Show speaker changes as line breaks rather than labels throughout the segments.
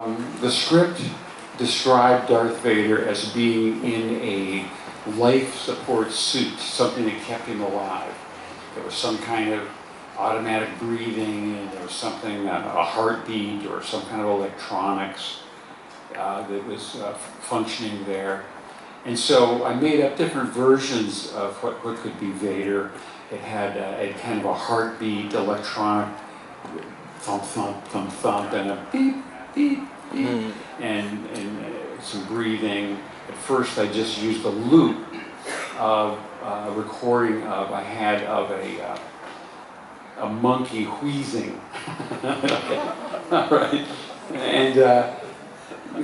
The script described Darth Vader as being in a life support suit, something that kept him alive. There was some kind of automatic breathing, and there was something, a heartbeat or some kind of electronics that was functioning there. And so I made up different versions of what could be Vader. It had a kind of a heartbeat, electronic thump, thump, thump, thump, and a beep, beep, beep, and some breathing. At first I just used a loop of recording I had of a monkey wheezing. Okay. All right. And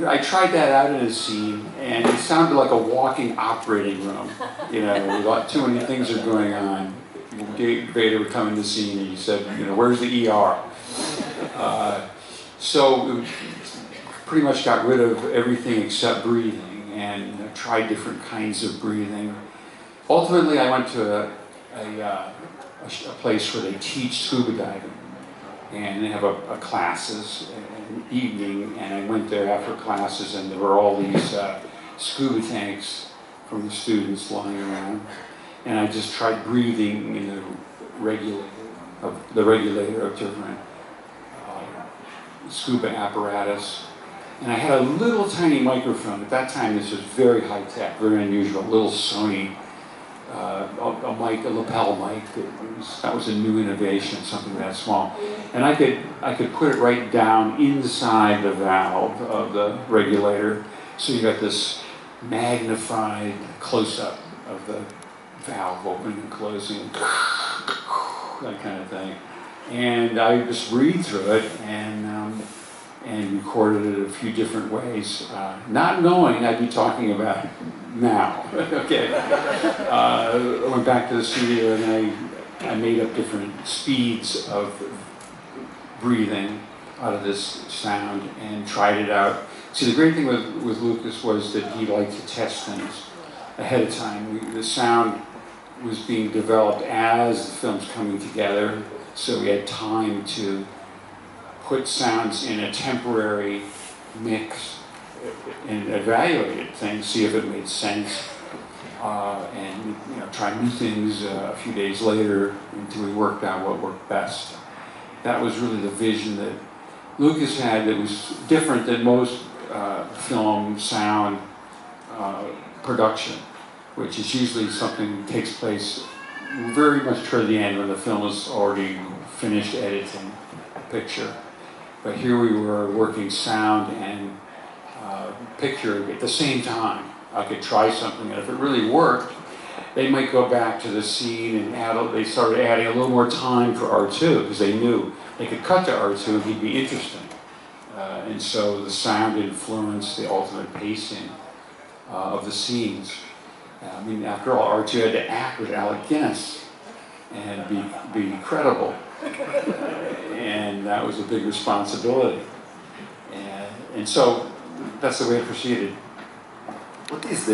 I tried that out in a scene, and it sounded like a walking operating room. You know, too many things are going on. Vader would come in the scene, and he said, you know, where's the ER? So it pretty much got rid of everything except breathing, and tried different kinds of breathing. Ultimately, I went to a place where they teach scuba diving, and they have classes in the evening, and I went there after classes, and there were all these scuba tanks from the students lying around, and I just tried breathing in the regulator of different scuba apparatus. And I had a little tiny microphone. At that time, this was very high tech, very unusual, a little Sony, a lapel mic. That was a new innovation, something that small. And I could put it right down inside the valve of the regulator. So you got this magnified close-up of the valve opening and closing, that kind of thing. And I just breathed through it and recorded it a few different ways, not knowing I'd be talking about it now. Okay. I went back to the studio and I made up different speeds of breathing out of this sound and tried it out. See, the great thing with Lucas was that he liked to test things ahead of time. The sound was being developed as the film's coming together, so we had time to put sounds in a temporary mix and evaluate things, see if it made sense, and try new things a few days later until we worked out what worked best. That was really the vision that Lucas had that was different than most film sound production, which is usually something that takes place very much toward the end when the film is already finished editing the picture. But here we were working sound and picture at the same time. I could try something, and if it really worked, they might go back to the scene and they started adding a little more time for R2, because they knew they could cut to R2 and he'd be interesting. And so the sound influenced the ultimate pacing of the scenes. I mean, after all, R2 had to act with Alec Guinness and be credible. And that was a big responsibility. And so that's the way it proceeded. What is this?